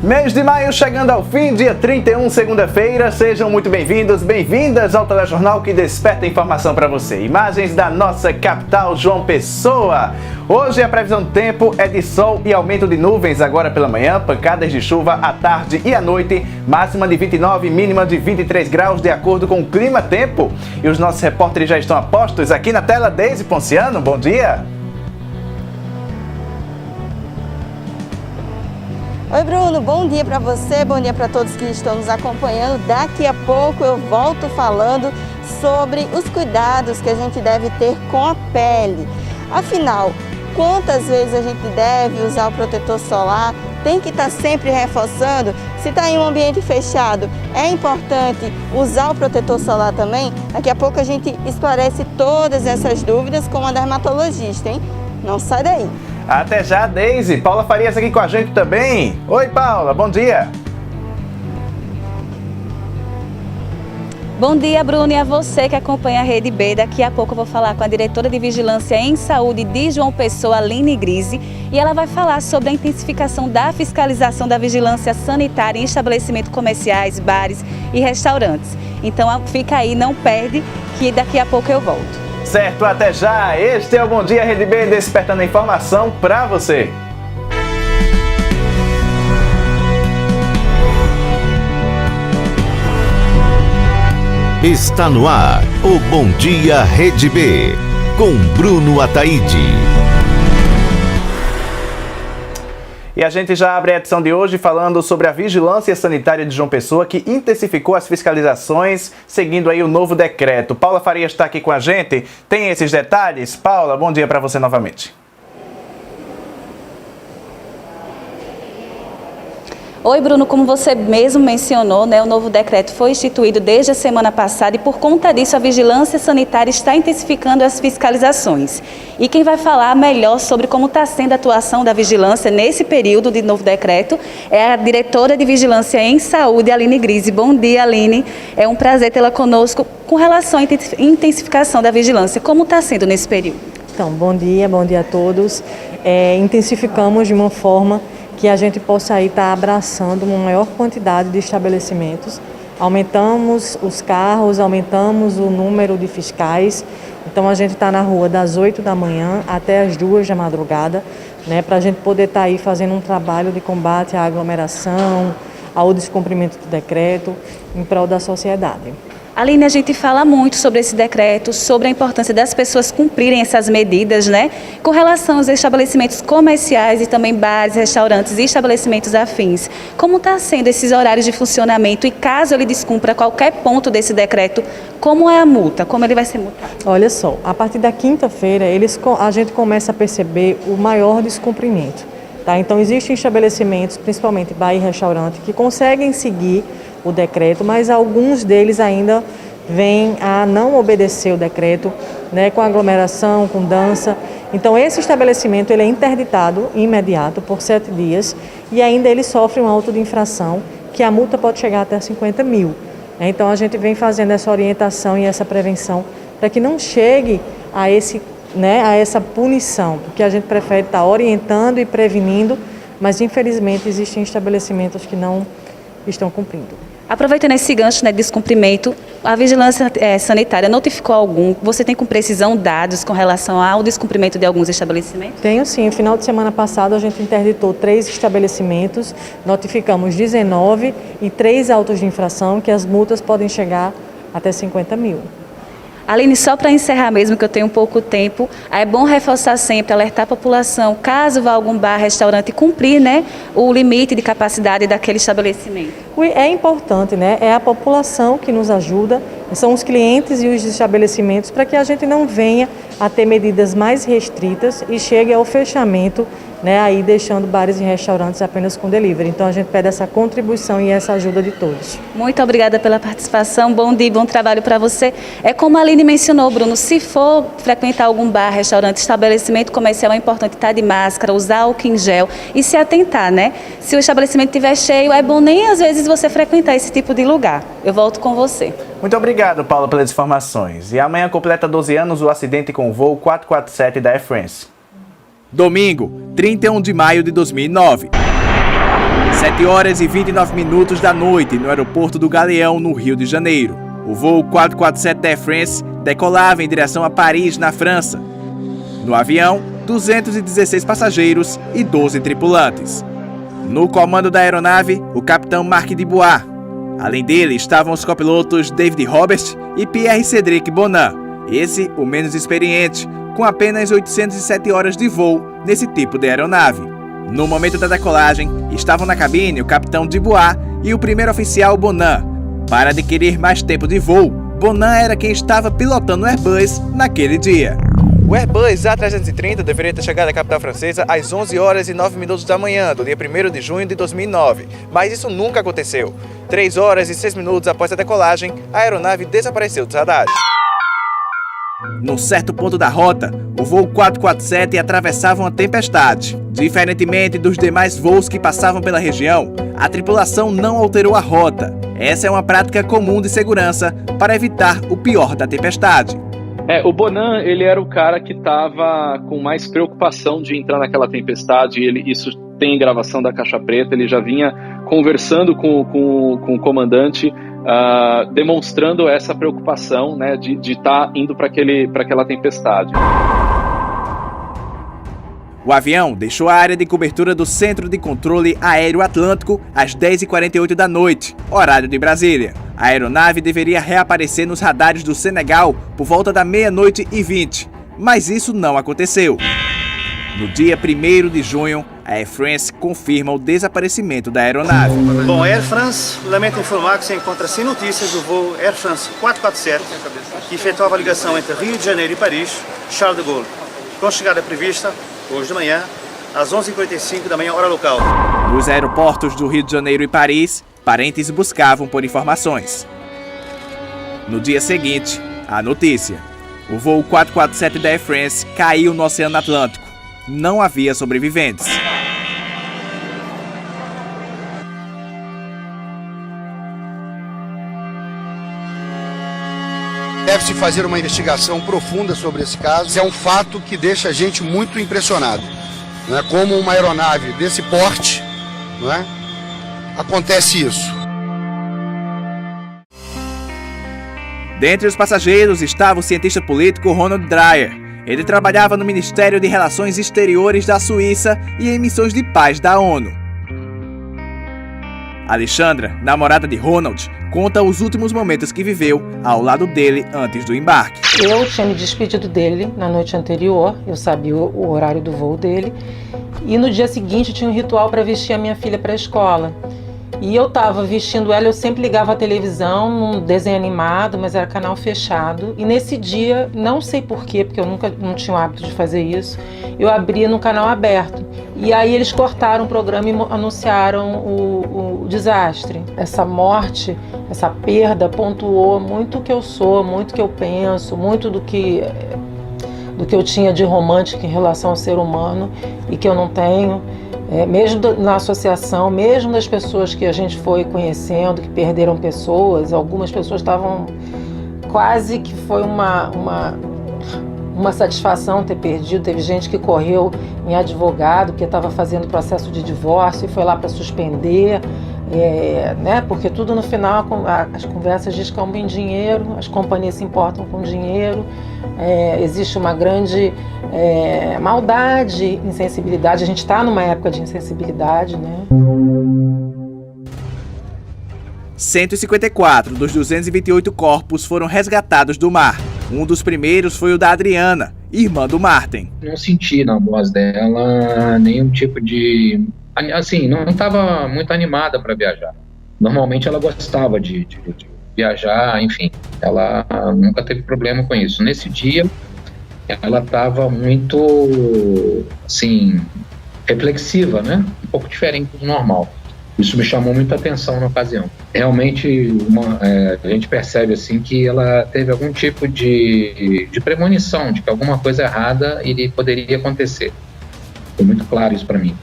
Mês de maio chegando ao fim, dia 31, segunda-feira. Sejam muito bem-vindos, bem-vindas ao telejornal que desperta informação para você. Imagens da nossa capital, João Pessoa. Hoje a previsão do tempo é de sol e aumento de nuvens agora pela manhã, pancadas de chuva à tarde e à noite, máxima de 29, mínima de 23 graus, de acordo com o clima-tempo. E os nossos repórteres já estão a postos aqui na tela. Deise Ponciano, bom dia. Oi Bruno, bom dia para você, bom dia para todos que estão nos acompanhando. Daqui a pouco eu volto falando sobre os cuidados que a gente deve ter com a pele. Afinal, quantas vezes a gente deve usar o protetor solar? Tem que estar sempre reforçando. Se está em um ambiente fechado, é importante usar o protetor solar também? Daqui a pouco a gente esclarece todas essas dúvidas com uma dermatologista, hein? Não sai daí! Até já, Deise. Paula Farias aqui com a gente também. Oi, Paula, bom dia. Bom dia, Bruno, e a você que acompanha a Rede B. Daqui a pouco eu vou falar com a diretora de Vigilância em Saúde de João Pessoa, Aline Grise, e ela vai falar sobre a intensificação da fiscalização da vigilância sanitária em estabelecimentos comerciais, bares e restaurantes. Então fica aí, não perde, que daqui a pouco eu volto. Certo, até já. Este é o Bom Dia Rede B, despertando a informação para você. Está no ar o Bom Dia Rede B, com Bruno Ataíde. E a gente já abre a edição de hoje falando sobre a Vigilância Sanitária de João Pessoa, que intensificou as fiscalizações, seguindo aí o novo decreto. Paula Farias está aqui com a gente. Tem esses detalhes? Paula, bom dia para você novamente. Oi, Bruno, como você mesmo mencionou, né, o novo decreto foi instituído desde a semana passada e por conta disso a Vigilância Sanitária está intensificando as fiscalizações. E quem vai falar melhor sobre como está sendo a atuação da vigilância nesse período de novo decreto é a diretora de Vigilância em Saúde, Aline Grise. Bom dia, Aline. É um prazer tê-la conosco com relação à intensificação da vigilância. Como está sendo nesse período? Então, bom dia a todos. Intensificamos de uma forma que a gente possa aí estar abraçando uma maior quantidade de estabelecimentos. Aumentamos os carros, aumentamos o número de fiscais. Então a gente está na rua das 8 da manhã até as 2 da madrugada, né, para a gente poder estar aí fazendo um trabalho de combate à aglomeração, ao descumprimento do decreto, em prol da sociedade. Aline, a gente fala muito sobre esse decreto, sobre a importância das pessoas cumprirem essas medidas, né? Com relação aos estabelecimentos comerciais e também bares, restaurantes e estabelecimentos afins. Como está sendo esses horários de funcionamento e caso ele descumpra qualquer ponto desse decreto, como é a multa? Como ele vai ser multado? Olha só, a partir da quinta-feira a gente começa a perceber o maior descumprimento. Tá? Então existem estabelecimentos, principalmente bar e restaurante, que conseguem seguir o decreto, mas alguns deles ainda vêm a não obedecer o decreto, né, com aglomeração, com dança. Então esse estabelecimento ele é interditado imediato por 7 dias e ainda ele sofre um auto de infração, que a multa pode chegar até 50 mil. Então a gente vem fazendo essa orientação e essa prevenção para que não chegue a essa punição, porque a gente prefere estar orientando e prevenindo, mas infelizmente existem estabelecimentos que não estão cumprindo. Aproveitando esse gancho, né, de descumprimento, a Vigilância Sanitária notificou algum? Você tem com precisão dados com relação ao descumprimento de alguns estabelecimentos? Tenho sim. No final de semana passado a gente interditou 3 estabelecimentos, notificamos 19 e 3 autos de infração que as multas podem chegar até 50 mil. Aline, só para encerrar mesmo, que eu tenho pouco tempo, é bom reforçar sempre, alertar a população, caso vá a algum bar, restaurante, cumprir, né, o limite de capacidade daquele estabelecimento. É importante, né? É a população que nos ajuda, são os clientes e os estabelecimentos, para que a gente não venha a ter medidas mais restritas e chegue ao fechamento, né, aí deixando bares e restaurantes apenas com delivery. Então a gente pede essa contribuição e essa ajuda de todos. Muito obrigada pela participação, bom dia e bom trabalho para você. É como a Aline mencionou, Bruno, se for frequentar algum bar, restaurante, estabelecimento comercial, é importante estar de máscara, usar álcool em gel e se atentar, né? Se o estabelecimento estiver cheio, é bom nem às vezes você frequentar esse tipo de lugar. Eu volto com você. Muito obrigado, Paulo, pelas informações. E amanhã completa 12 anos o acidente com o voo 447 da Air France. Domingo, 31 de maio de 2009. 7h29 da noite no aeroporto do Galeão, no Rio de Janeiro. O voo 447 da Air France decolava em direção a Paris, na França. No avião, 216 passageiros e 12 tripulantes. No comando da aeronave, o capitão Marc Dubois. Além dele estavam os copilotos David Robert e Pierre-Cédric Bonin, esse o menos experiente, com apenas 807 horas de voo nesse tipo de aeronave. No momento da decolagem, estavam na cabine o capitão Dubois e o primeiro oficial Bonin. Para adquirir mais tempo de voo, Bonin era quem estava pilotando o Airbus naquele dia. O Airbus A330 deveria ter chegado à capital francesa às 11h09 da manhã, do dia 1º de junho de 2009, mas isso nunca aconteceu. 3h06 após a decolagem, a aeronave desapareceu dos radares. Num certo ponto da rota, o voo 447 atravessava uma tempestade. Diferentemente dos demais voos que passavam pela região, a tripulação não alterou a rota. Essa é uma prática comum de segurança para evitar o pior da tempestade. O Bonin, ele era o cara que estava com mais preocupação de entrar naquela tempestade. Isso tem gravação da Caixa Preta, ele já vinha conversando com o comandante, demonstrando essa preocupação, né, de estar indo para aquela tempestade. O avião deixou a área de cobertura do Centro de Controle Aéreo Atlântico às 10h48 da noite, horário de Brasília. A aeronave deveria reaparecer nos radares do Senegal por volta da 00h20, mas isso não aconteceu. No dia 1º de junho, a Air France confirma o desaparecimento da aeronave. Bom, a Air France lamenta informar que se encontra sem notícias do voo Air France 447, que efetuava a ligação entre Rio de Janeiro e Paris, Charles de Gaulle, com chegada prevista hoje de manhã, às 11h45 da manhã, hora local. Nos aeroportos do Rio de Janeiro e Paris, parentes buscavam por informações. No dia seguinte, a notícia. O voo 447 da Air France caiu no Oceano Atlântico. Não havia sobreviventes. Deve-se fazer uma investigação profunda sobre esse caso. É um fato que deixa a gente muito impressionado. Não é? Como uma aeronave desse porte, não é? Acontece isso. Dentre os passageiros estava o cientista político Ronald Dreyer. Ele trabalhava no Ministério de Relações Exteriores da Suíça e em missões de paz da ONU. Alexandra, namorada de Ronald, conta os últimos momentos que viveu ao lado dele antes do embarque. Eu tinha me despedido dele na noite anterior, eu sabia o horário do voo dele, e no dia seguinte tinha um ritual para vestir a minha filha para a escola. E eu estava vestindo ela, eu sempre ligava a televisão num desenho animado, mas era canal fechado. E nesse dia, não sei porquê, porque eu não tinha o hábito de fazer isso, eu abria no canal aberto. E aí eles cortaram o programa e anunciaram o desastre. Essa morte, essa perda pontuou muito o que eu sou, muito o que eu penso, muito do que eu tinha de romântico em relação ao ser humano e que eu não tenho. Mesmo na associação, mesmo das pessoas que a gente foi conhecendo, que perderam pessoas, algumas pessoas estavam quase que foi uma satisfação ter perdido. Teve gente que correu em advogado, que estava fazendo processo de divórcio e foi lá para suspender, né? Porque tudo no final, as conversas descambam em dinheiro, as companhias se importam com dinheiro. Existe uma grande maldade, insensibilidade. A gente está numa época de insensibilidade, né? 154 dos 228 corpos foram resgatados do mar. Um dos primeiros foi o da Adriana, irmã do Martin. Não senti na voz dela nenhum tipo de... Assim, não estava muito animada para viajar. Normalmente ela gostava de viajar, enfim, ela nunca teve problema com isso. Nesse dia, ela estava muito, assim, reflexiva, né? Um pouco diferente do normal. Isso me chamou muita atenção na ocasião. Realmente, a gente percebe, assim, que ela teve algum tipo de premonição de que alguma coisa errada poderia acontecer. Foi muito claro isso para mim.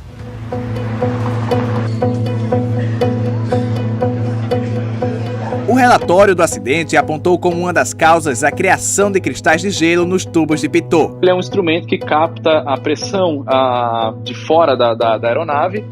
O relatório do acidente apontou como uma das causas a criação de cristais de gelo nos tubos de pitot. Ele é um instrumento que capta a pressão de fora da aeronave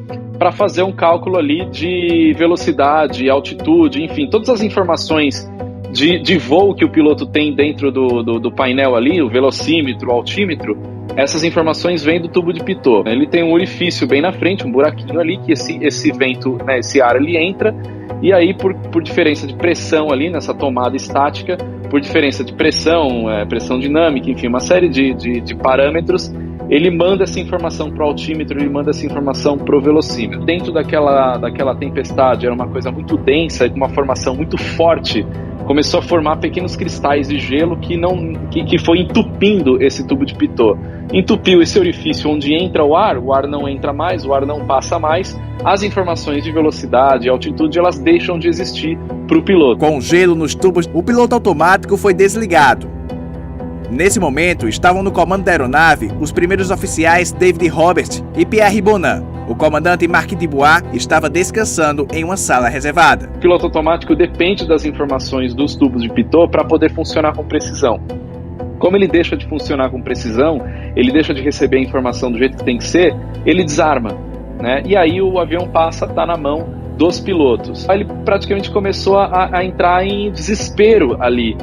para fazer um cálculo ali de velocidade, altitude, enfim, todas as informações de voo que o piloto tem dentro do painel ali, o velocímetro, o altímetro, essas informações vêm do tubo de pitot. Ele tem um orifício bem na frente, um buraquinho ali, que esse vento, né, esse ar, ele entra, e aí por diferença de pressão ali nessa tomada estática, por diferença de pressão, pressão dinâmica, enfim, uma série de parâmetros, ele manda essa informação para o altímetro, ele manda essa informação para o velocímetro. Dentro daquela tempestade, era uma coisa muito densa, uma formação muito forte, começou a formar pequenos cristais de gelo que foi entupindo esse tubo de pitot. Entupiu esse orifício onde entra o ar não entra mais, o ar não passa mais, as informações de velocidade e altitude, elas deixam de existir para o piloto. Com gelo nos tubos, o piloto automático foi desligado. Nesse momento, estavam no comando da aeronave os primeiros oficiais David Robert e Pierre Bonin. O comandante Marc Dubois estava descansando em uma sala reservada. O piloto automático depende das informações dos tubos de pitot para poder funcionar com precisão. Como ele deixa de funcionar com precisão, ele deixa de receber a informação do jeito que tem que ser, ele desarma, né? E aí o avião passa a estar na mão dos pilotos. Ele praticamente começou a entrar em desespero ali,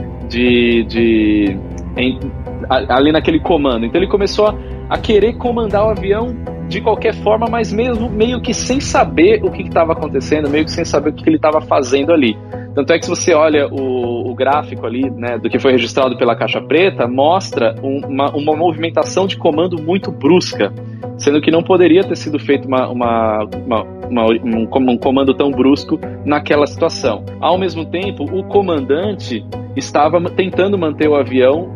ali naquele comando. Então ele começou a querer comandar o avião de qualquer forma, mas mesmo meio que sem saber o que estava acontecendo, meio que sem saber o que ele estava fazendo ali. Tanto é que se você olha o gráfico ali, né, do que foi registrado pela caixa preta, mostra uma movimentação de comando muito brusca, sendo que não poderia ter sido feito um comando tão brusco naquela situação. Ao mesmo tempo, o comandante estava tentando manter o avião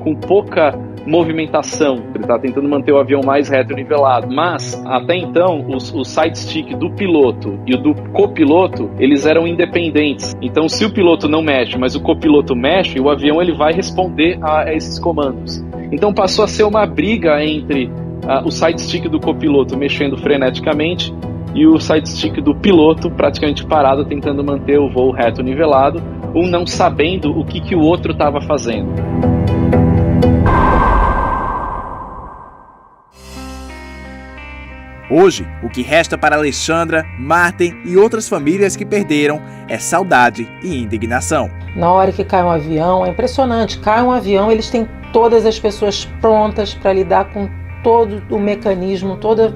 com pouca movimentação, ele está tentando manter o avião mais reto e nivelado, mas até então o side stick do piloto e o do copiloto, eles eram independentes. Então se o piloto não mexe, mas o copiloto mexe, o avião ele vai responder a esses comandos. Então passou a ser uma briga entre o side stick do copiloto mexendo freneticamente e o side stick do piloto praticamente parado, tentando manter o voo reto e nivelado, um não sabendo o que o outro estava fazendo. Hoje, o que resta para Alexandra, Martin e outras famílias que perderam é saudade e indignação. Na hora que cai um avião, é impressionante. Cai um avião, eles têm todas as pessoas prontas para lidar com todo o mecanismo, toda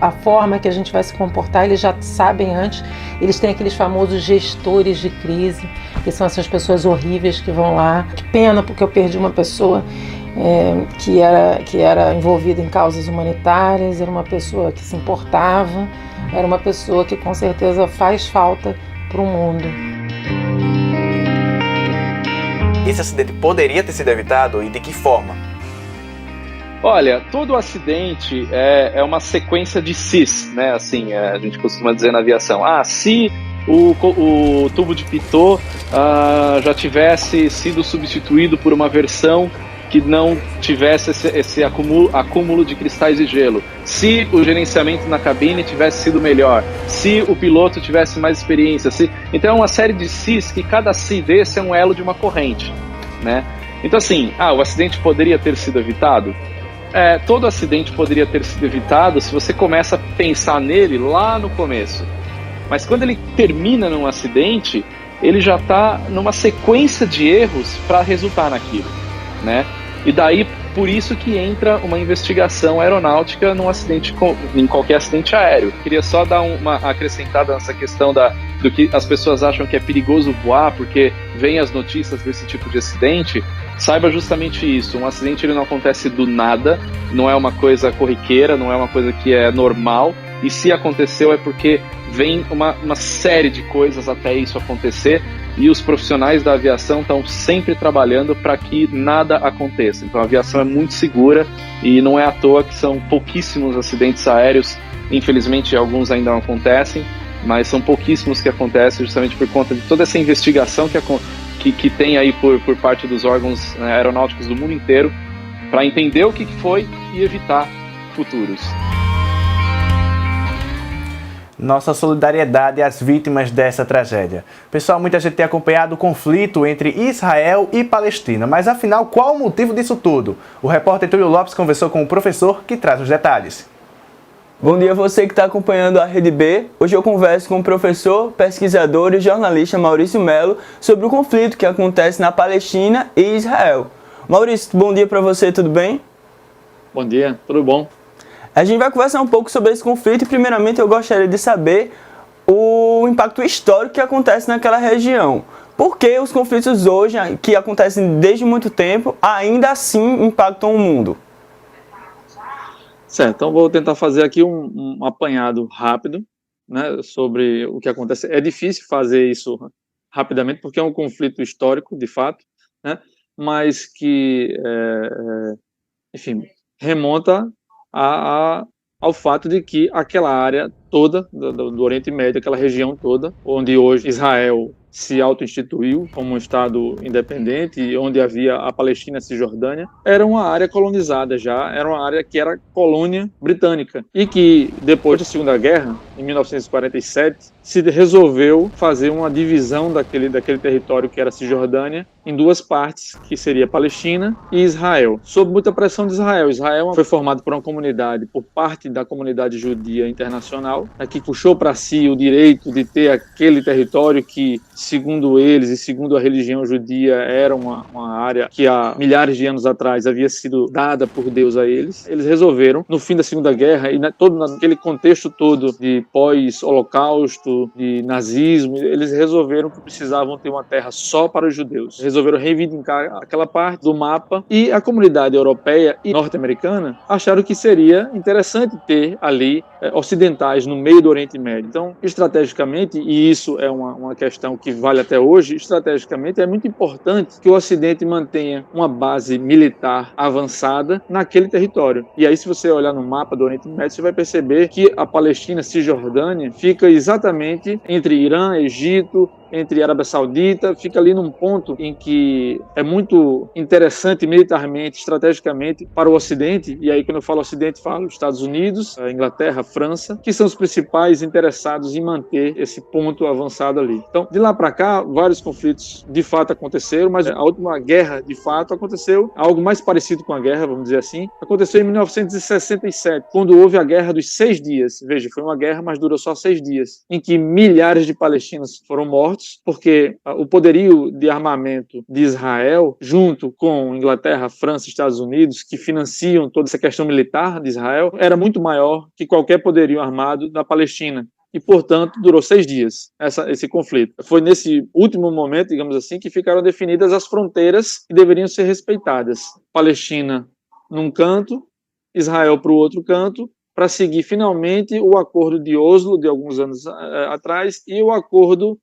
a forma que a gente vai se comportar, eles já sabem antes. Eles têm aqueles famosos gestores de crise, que são essas pessoas horríveis que vão lá. Que pena, porque eu perdi uma pessoa que era envolvida em causas humanitárias, era uma pessoa que se importava, era uma pessoa que com certeza faz falta para o mundo. Esse acidente poderia ter sido evitado e de que forma? Olha, todo acidente é uma sequência de sis, né? Assim, a gente costuma dizer na aviação. Se o tubo de pitot já tivesse sido substituído por uma versão que não tivesse esse acúmulo de cristais de gelo, se o gerenciamento na cabine tivesse sido melhor, se o piloto tivesse mais experiência, então é uma série de sis que cada si desse é um elo de uma corrente, né? Então assim, o acidente poderia ter sido evitado? Todo acidente poderia ter sido evitado se você começa a pensar nele lá no começo, mas quando ele termina num acidente, ele já está numa sequência de erros para resultar naquilo, né? E daí, por isso que entra uma investigação aeronáutica em qualquer acidente aéreo. Queria só dar uma acrescentada nessa questão do que as pessoas acham que é perigoso voar porque vem as notícias desse tipo de acidente. Saiba justamente isso, um acidente ele não acontece do nada, não é uma coisa corriqueira, não é uma coisa que é normal, e se aconteceu é porque vem uma série de coisas até isso acontecer, e os profissionais da aviação estão sempre trabalhando para que nada aconteça. Então a aviação é muito segura e não é à toa que são pouquíssimos acidentes aéreos, infelizmente alguns ainda não acontecem, mas são pouquíssimos que acontecem justamente por conta de toda essa investigação que tem aí por parte dos órgãos aeronáuticos do mundo inteiro para entender o que foi e evitar futuros. Nossa solidariedade às vítimas dessa tragédia. Pessoal, muita gente tem acompanhado o conflito entre Israel e Palestina, mas afinal, qual o motivo disso tudo? O repórter Túlio Lopes conversou com o professor que traz os detalhes. Bom dia a você que está acompanhando a Rede B. Hoje eu converso com o professor, pesquisador e jornalista Maurício Melo sobre o conflito que acontece na Palestina e Israel. Maurício, bom dia para você, tudo bem? Bom dia, tudo bom? A gente vai conversar um pouco sobre esse conflito e primeiramente eu gostaria de saber o impacto histórico que acontece naquela região. Por que os conflitos hoje, que acontecem desde muito tempo, ainda assim impactam o mundo? Certo, então vou tentar fazer aqui um apanhado rápido, né, sobre o que acontece. É difícil fazer isso rapidamente, porque é um conflito histórico, de fato, né, mas que, enfim, remonta ao fato de que aquela área toda do Oriente Médio, aquela região toda, onde hoje Israel se auto-instituiu como um Estado independente e onde havia a Palestina e a Cisjordânia, era uma área colonizada já, era uma área que era colônia britânica e que, depois da Segunda Guerra, em 1947, se resolveu fazer uma divisão daquele território que era a Cisjordânia em duas partes, que seria Palestina e Israel, sob muita pressão de Israel. Israel foi formado por uma comunidade, por parte da comunidade judia internacional, que puxou para si o direito de ter aquele território que, segundo eles e segundo a religião judia, era uma área que há milhares de anos atrás havia sido dada por Deus a eles. Eles resolveram, no fim da Segunda Guerra e todo naquele contexto todo de pós-holocausto, de nazismo, eles resolveram que precisavam ter uma terra só para os judeus. Resolveram reivindicar aquela parte do mapa e a comunidade europeia e norte-americana acharam que seria interessante ter ali ocidentais no meio do Oriente Médio. Então, estrategicamente, e isso é uma questão que vale até hoje, estrategicamente é muito importante que o Ocidente mantenha uma base militar avançada naquele território. E aí, se você olhar no mapa do Oriente Médio, você vai perceber que a Palestina, Cisjordânia, fica exatamente entre Irã, Egito, entre Arábia Saudita, fica ali num ponto em que é muito interessante militarmente, estrategicamente para o Ocidente, e aí quando eu falo Ocidente, falo Estados Unidos, a Inglaterra, a França, que são os principais interessados em manter esse ponto avançado ali. Então, de lá para cá, vários conflitos de fato aconteceram, mas a última guerra de fato aconteceu, algo mais parecido com a guerra, vamos dizer assim, aconteceu em 1967, quando houve a Guerra dos 6 Dias. Veja, foi uma guerra, mas durou só 6 dias, em que milhares de palestinos foram mortos, porque o poderio de armamento de Israel, junto com Inglaterra, França e Estados Unidos, que financiam toda essa questão militar de Israel, era muito maior que qualquer poderio armado da Palestina. E, portanto, durou 6 dias esse conflito. Foi nesse último momento, digamos assim, que ficaram definidas as fronteiras que deveriam ser respeitadas. Palestina num canto, Israel para o outro canto, para seguir finalmente o acordo de Oslo, de alguns anos atrás, e o acordo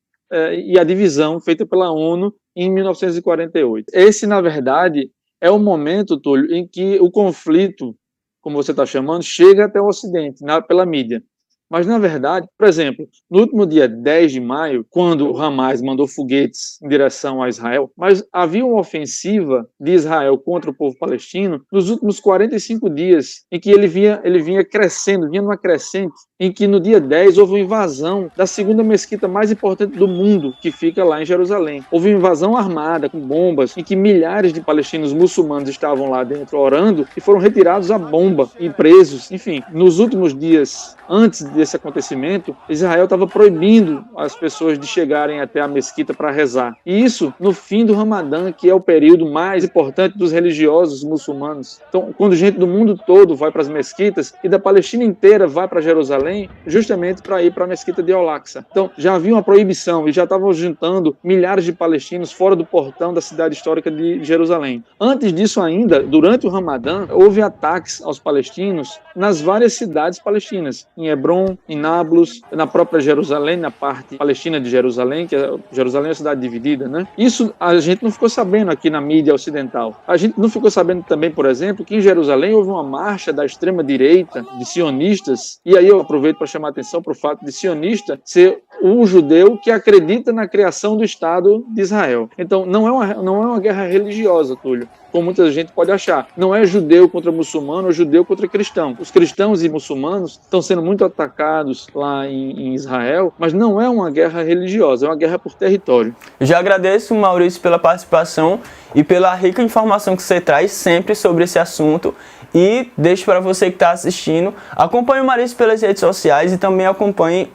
e a divisão feita pela ONU em 1948. Esse, na verdade, é o momento, Túlio, em que o conflito, como você está chamando, chega até o Ocidente, pela mídia. Mas, na verdade, por exemplo, no último dia 10 de maio, quando o Hamas mandou foguetes em direção a Israel, mas havia uma ofensiva de Israel contra o povo palestino nos últimos 45 dias, em que ele vinha crescendo, vinha numa crescente, em que no dia 10 houve uma invasão da segunda mesquita mais importante do mundo, que fica lá em Jerusalém. Houve uma invasão armada, com bombas, em que milhares de palestinos muçulmanos estavam lá dentro orando e foram retirados à bomba e presos. Enfim, nos últimos dias antes desse acontecimento, Israel estava proibindo as pessoas de chegarem até a mesquita para rezar. E isso no fim do Ramadã, que é o período mais importante dos religiosos muçulmanos. Então, quando gente do mundo todo vai para as mesquitas e da Palestina inteira vai para Jerusalém, justamente para ir para a mesquita de Al-Aqsa. Então, já havia uma proibição e já estavam juntando milhares de palestinos fora do portão da cidade histórica de Jerusalém. Antes disso ainda, durante o Ramadã, houve ataques aos palestinos nas várias cidades palestinas, em Hebron, em Nablus, na própria Jerusalém, na parte palestina de Jerusalém, que Jerusalém é uma cidade dividida, né? Isso a gente não ficou sabendo aqui na mídia ocidental. A gente não ficou sabendo também, por exemplo, que em Jerusalém houve uma marcha da extrema-direita, de sionistas, e aí eu aproveito para chamar a atenção para o fato de sionista ser um judeu que acredita na criação do Estado de Israel. Então, não é uma guerra religiosa, Túlio, como muita gente pode achar. Não é judeu contra muçulmano ou judeu contra cristão. Os cristãos e muçulmanos estão sendo muito atacados lá em Israel, mas não é uma guerra religiosa, é uma guerra por território. Eu já agradeço, Maurício, pela participação e pela rica informação que você traz sempre sobre esse assunto. E deixo para você que está assistindo, acompanhe o Marista pelas redes sociais e também acompanhe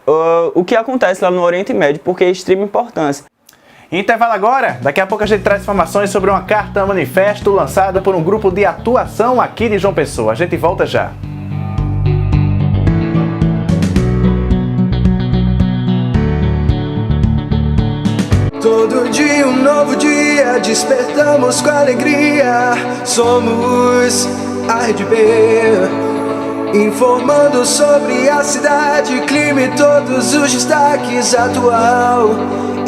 o que acontece lá no Oriente Médio, porque é de extrema importância. Intervalo agora, daqui a pouco a gente traz informações sobre uma carta manifesto lançada por um grupo de atuação aqui de João Pessoa. A gente volta já. Todo dia um novo dia, despertamos com alegria. Somos a Rede B, informando sobre a cidade, clima e todos os destaques, atual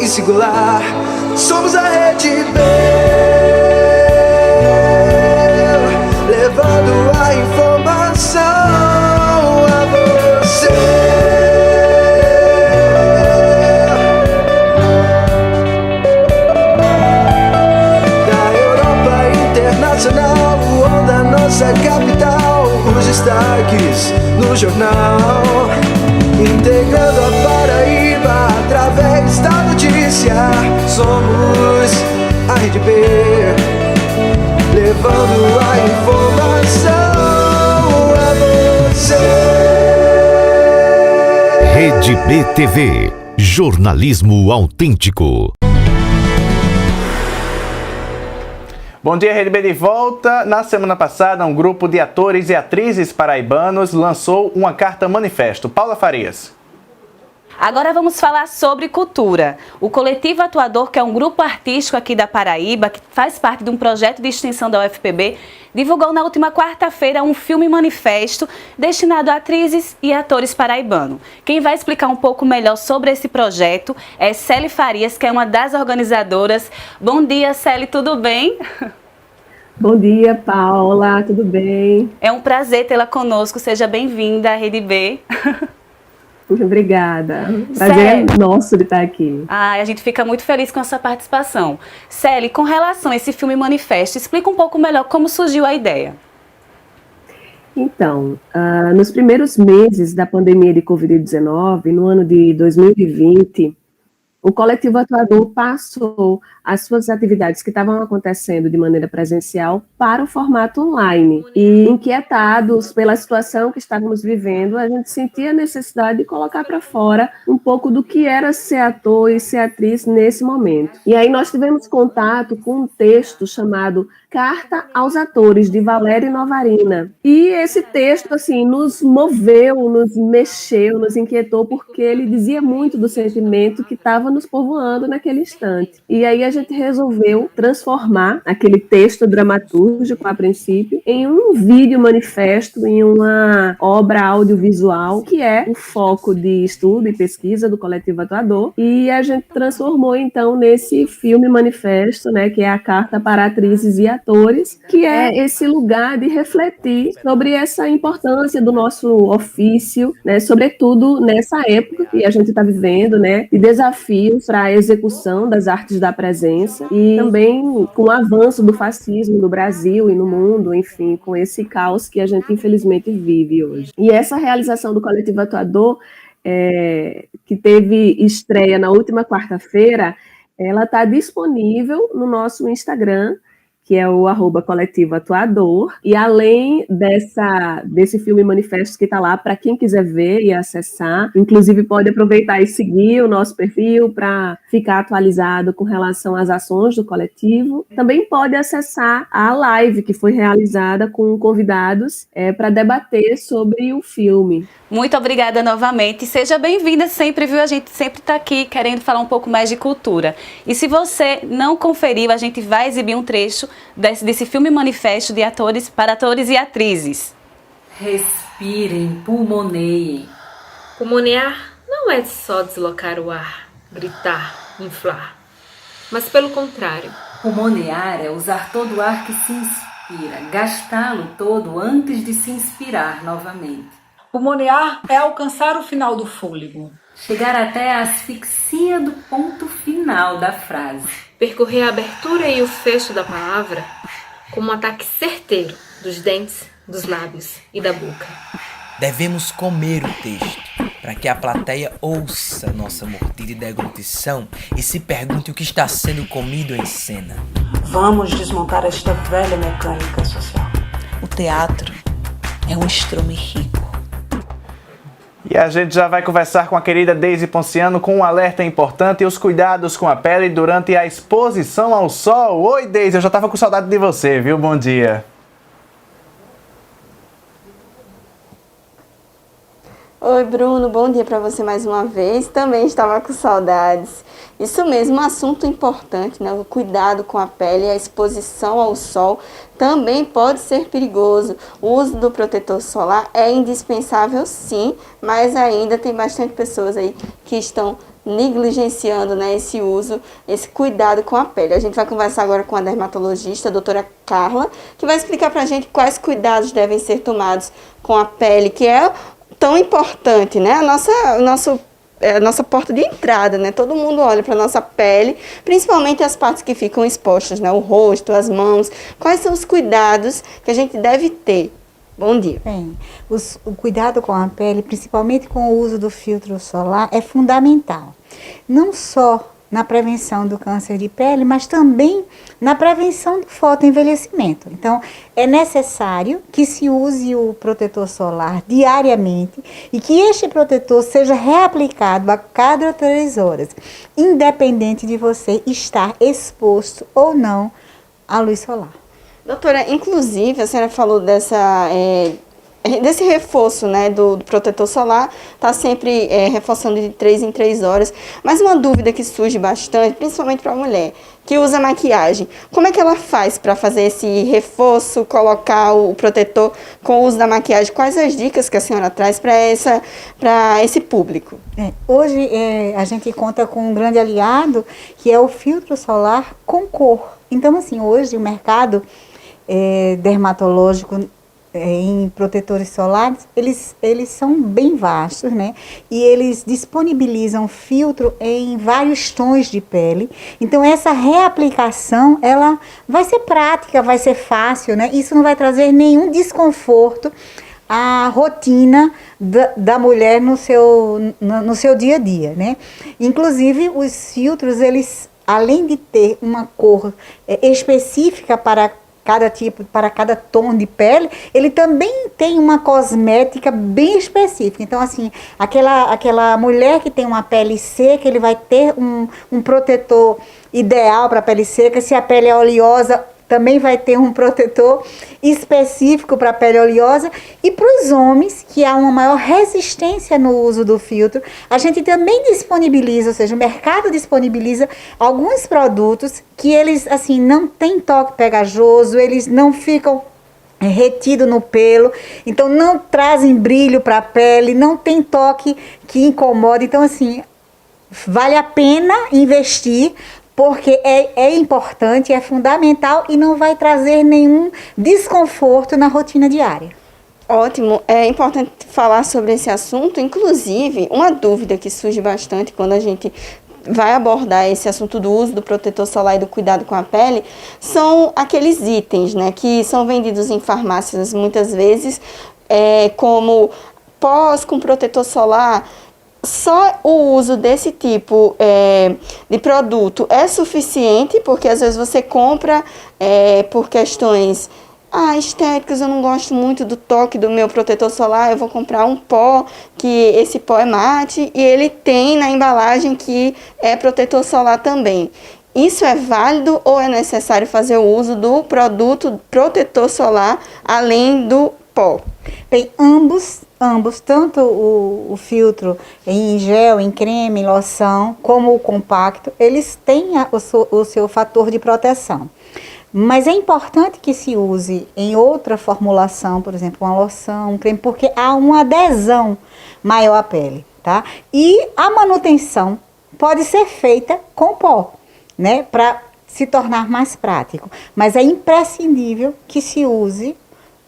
e singular. Somos a Rede B, levando a informação a você. Ou da nossa capital, os destaques no jornal, integrando a Paraíba através da notícia. Somos a Rede B, levando a informação a você. Rede B TV, jornalismo autêntico. Bom dia, Rede B de volta. Na semana passada, um grupo de atores e atrizes paraibanos lançou uma carta manifesto. Paula Farias. Agora vamos falar sobre cultura. O Coletivo Atuador, que é um grupo artístico aqui da Paraíba, que faz parte de um projeto de extensão da UFPB, divulgou na última quarta-feira um filme manifesto destinado a atrizes e atores paraibanos. Quem vai explicar um pouco melhor sobre esse projeto é Célie Farias, que é uma das organizadoras. Bom dia, Célie, tudo bem? Bom dia, Paula, tudo bem? É um prazer tê-la conosco, seja bem-vinda à Rede B. Obrigada. Prazer é nosso de estar aqui. A gente fica muito feliz com a sua participação. Célie, com relação a esse filme manifesto, explica um pouco melhor como surgiu a ideia. Então, nos primeiros meses da pandemia de Covid-19, no ano de 2020, o Coletivo Atuador passou as suas atividades que estavam acontecendo de maneira presencial para o formato online. E, inquietados pela situação que estávamos vivendo, a gente sentia a necessidade de colocar para fora um pouco do que era ser ator e ser atriz nesse momento. E aí nós tivemos contato com um texto chamado Carta aos Atores, de Valéria Novarina. E esse texto, assim, nos moveu, nos mexeu, nos inquietou, porque ele dizia muito do sentimento que estava nos povoando naquele instante. E aí a gente resolveu transformar aquele texto dramatúrgico, a princípio, em um vídeo manifesto, em uma obra audiovisual, que é o foco de estudo e pesquisa do Coletivo Atuador. E a gente transformou, então, nesse filme manifesto, né, que é a Carta para Atrizes e Atores, que é esse lugar de refletir sobre essa importância do nosso ofício, né, sobretudo nessa época que a gente está vivendo, né, de desafios para a execução das artes da presença e também com o avanço do fascismo no Brasil e no mundo, enfim, com esse caos que a gente infelizmente vive hoje. E essa realização do Coletivo Atuador, que teve estreia na última quarta-feira, ela está disponível no nosso Instagram, que é o @Coletivo Atuador, e além desse filme manifesto que está lá, para quem quiser ver e acessar, inclusive pode aproveitar e seguir o nosso perfil para ficar atualizado com relação às ações do coletivo. Também pode acessar a live que foi realizada com convidados para debater sobre o filme. Muito obrigada novamente. Seja bem-vinda sempre, viu? A gente sempre está aqui querendo falar um pouco mais de cultura. E se você não conferiu, a gente vai exibir um trecho desse filme manifesto de atores para atores e atrizes. Respirem, pulmoneiem. Pulmonear não é só deslocar o ar, gritar, inflar. Mas pelo contrário. Pulmonear é usar todo o ar que se inspira, gastá-lo todo antes de se inspirar novamente. Pulmonear é alcançar o final do fôlego. Chegar até a asfixia do ponto final da frase. Percorrer a abertura e o fecho da palavra como um ataque certeiro dos dentes, dos lábios e da boca. Devemos comer o texto, para que a plateia ouça nossa mordida e deglutição e se pergunte o que está sendo comido em cena. Vamos desmontar esta velha mecânica social. O teatro é um estrume rico. E a gente já vai conversar com a querida Deise Ponciano com um alerta importante e os cuidados com a pele durante a exposição ao sol. Oi, Deise, eu já estava com saudade de você, viu? Bom dia. Oi, Bruno, bom dia para você mais uma vez. Também estava com saudades. Isso mesmo, um assunto importante, né? O cuidado com a pele, a exposição ao sol também pode ser perigoso. O uso do protetor solar é indispensável, sim, mas ainda tem bastante pessoas aí que estão negligenciando, né, esse uso, esse cuidado com a pele. A gente vai conversar agora com a dermatologista, a doutora Carla, que vai explicar para a gente quais cuidados devem ser tomados com a pele, que é tão importante, né? A nossa porta de entrada, né? Todo mundo olha para a nossa pele, principalmente as partes que ficam expostas, né? O rosto, as mãos. Quais são os cuidados que a gente deve ter? Bom dia. Bem, o cuidado com a pele, principalmente com o uso do filtro solar, é fundamental. Não só na prevenção do câncer de pele, mas também na prevenção do fotoenvelhecimento. Então, é necessário que se use o protetor solar diariamente e que este protetor seja reaplicado a cada 3 horas, independente de você estar exposto ou não à luz solar. Doutora, inclusive, a senhora falou desse reforço, né, do protetor solar, está sempre reforçando de 3 em 3 horas. Mas uma dúvida que surge bastante, principalmente para a mulher, que usa maquiagem. Como é que ela faz para fazer esse reforço, colocar o protetor com o uso da maquiagem? Quais as dicas que a senhora traz para esse público? Hoje a gente conta com um grande aliado, que é o filtro solar com cor. Então, assim, hoje o mercado dermatológico em protetores solares, eles são bem vastos, né? E eles disponibilizam filtro em vários tons de pele. Então, essa reaplicação, ela vai ser prática, vai ser fácil, né? Isso não vai trazer nenhum desconforto à rotina da mulher no seu dia a dia, né? Inclusive, os filtros, eles, além de ter uma cor específica para cada tipo, para cada tom de pele, ele também tem uma cosmética bem específica. Então, assim, aquela mulher que tem uma pele seca, ele vai ter um protetor ideal para a pele seca. Se a pele é oleosa, também vai ter um protetor específico para a pele oleosa. E para os homens, que há uma maior resistência no uso do filtro, a gente também disponibiliza, ou seja, o mercado disponibiliza alguns produtos que eles, assim, não têm toque pegajoso, eles não ficam retido no pelo, então não trazem brilho para a pele, não tem toque que incomoda. Então, assim, vale a pena investir, porque é importante, é fundamental e não vai trazer nenhum desconforto na rotina diária. Ótimo, é importante falar sobre esse assunto. Inclusive, uma dúvida que surge bastante quando a gente vai abordar esse assunto do uso do protetor solar e do cuidado com a pele, são aqueles itens, né, que são vendidos em farmácias muitas vezes, como pós com protetor solar. Só o uso desse tipo de produto é suficiente, porque às vezes você compra por questões estéticas. Eu não gosto muito do toque do meu protetor solar, eu vou comprar um pó, que esse pó é mate, e ele tem na embalagem que é protetor solar também. Isso é válido ou é necessário fazer o uso do produto protetor solar além do pó? Bem, ambos, tanto o filtro em gel, em creme, em loção, como o compacto, eles têm o seu fator de proteção. Mas é importante que se use em outra formulação, por exemplo, uma loção, um creme, porque há uma adesão maior à pele, tá? E a manutenção pode ser feita com pó, né? Para se tornar mais prático. Mas é imprescindível que se use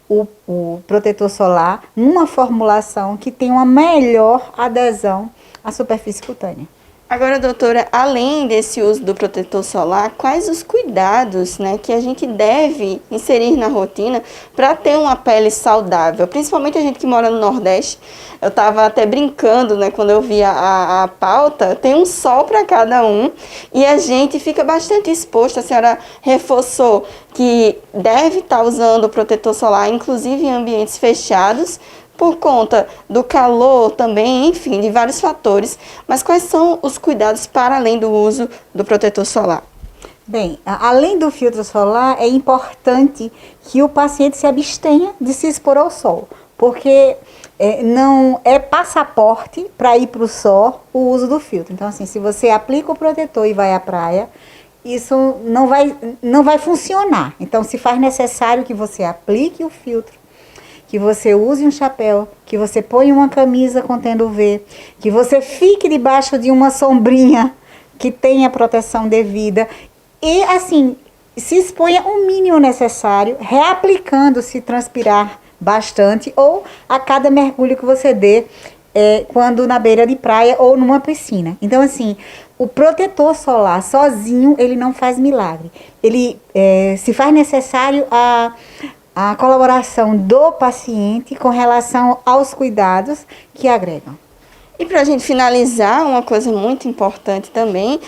o protetor solar numa formulação que tenha uma melhor adesão à superfície cutânea. Agora, doutora, além desse uso do protetor solar, quais os cuidados, né, que a gente deve inserir na rotina para ter uma pele saudável? Principalmente a gente que mora no Nordeste. Eu estava até brincando, né, quando eu vi a pauta, tem um sol para cada um e a gente fica bastante exposto. A senhora reforçou que deve estar usando o protetor solar, inclusive em ambientes fechados, por conta do calor também, enfim, de vários fatores. Mas quais são os cuidados para além do uso do protetor solar? Bem, além do filtro solar, é importante que o paciente se abstenha de se expor ao sol, porque não é passaporte para ir para o sol o uso do filtro. Então, assim, se você aplica o protetor e vai à praia, isso não vai funcionar. Então, se faz necessário que você aplique o filtro, que você use um chapéu, que você ponha uma camisa contendo UV, que você fique debaixo de uma sombrinha que tenha proteção devida e, assim, se exponha o mínimo necessário, reaplicando se transpirar bastante ou a cada mergulho que você dê quando na beira de praia ou numa piscina. Então, assim, o protetor solar sozinho, ele não faz milagre. Ele se faz necessário a colaboração do paciente com relação aos cuidados que agregam. E para a gente finalizar, uma coisa muito importante também,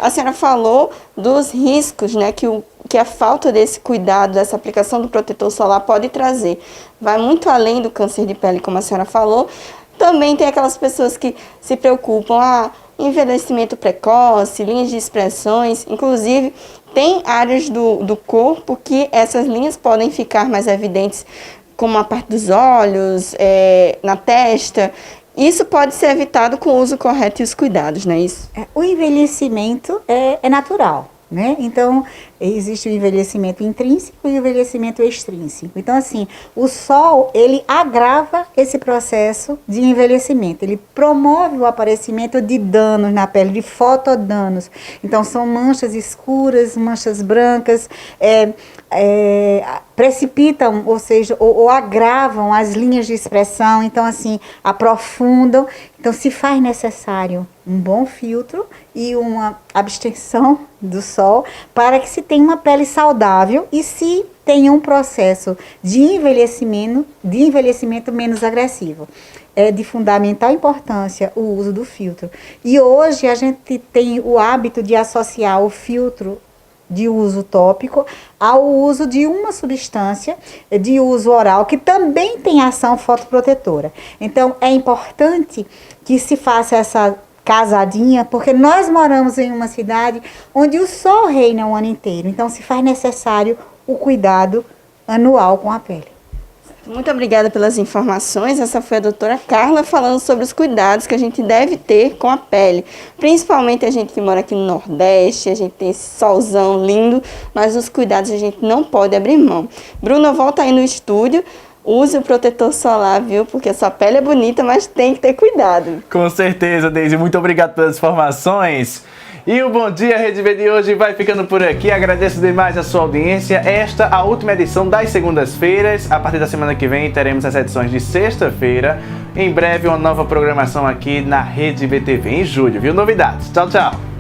a senhora falou dos riscos, né, que a falta desse cuidado, dessa aplicação do protetor solar pode trazer. Vai muito além do câncer de pele, como a senhora falou. Também tem aquelas pessoas que se preocupam, envelhecimento precoce, linhas de expressões, inclusive tem áreas do corpo que essas linhas podem ficar mais evidentes, como a parte dos olhos, na testa. Isso pode ser evitado com o uso correto e os cuidados, não é isso? O envelhecimento é natural, né? Então, existe o envelhecimento intrínseco e o envelhecimento extrínseco. Então, assim, o sol, ele agrava esse processo de envelhecimento. Ele promove o aparecimento de danos na pele, de fotodanos. Então, são manchas escuras, manchas brancas, precipitam, ou seja, ou agravam as linhas de expressão. Então, assim, aprofundam. Então, se faz necessário um bom filtro e uma abstenção do sol para que se tenha uma pele saudável e se tenha um processo de envelhecimento menos agressivo. É de fundamental importância o uso do filtro. E hoje a gente tem o hábito de associar o filtro de uso tópico ao uso de uma substância de uso oral que também tem ação fotoprotetora. Então, é importante que se faça essa casadinha, porque nós moramos em uma cidade onde o sol reina o ano inteiro. Então, se faz necessário o cuidado anual com a pele. Muito obrigada pelas informações. Essa foi a doutora Carla falando sobre os cuidados que a gente deve ter com a pele. Principalmente a gente que mora aqui no Nordeste, a gente tem esse solzão lindo, mas os cuidados a gente não pode abrir mão. Bruno, volta aí no estúdio. Use o protetor solar, viu? Porque a sua pele é bonita, mas tem que ter cuidado. Com certeza, Deise. Muito obrigado pelas informações. E o Bom Dia Rede B de hoje vai ficando por aqui. Agradeço demais a sua audiência. Esta a última edição das segundas-feiras. A partir da semana que vem teremos as edições de sexta-feira. Em breve uma nova programação aqui na Rede BTV em julho, viu? Novidades. Tchau, tchau.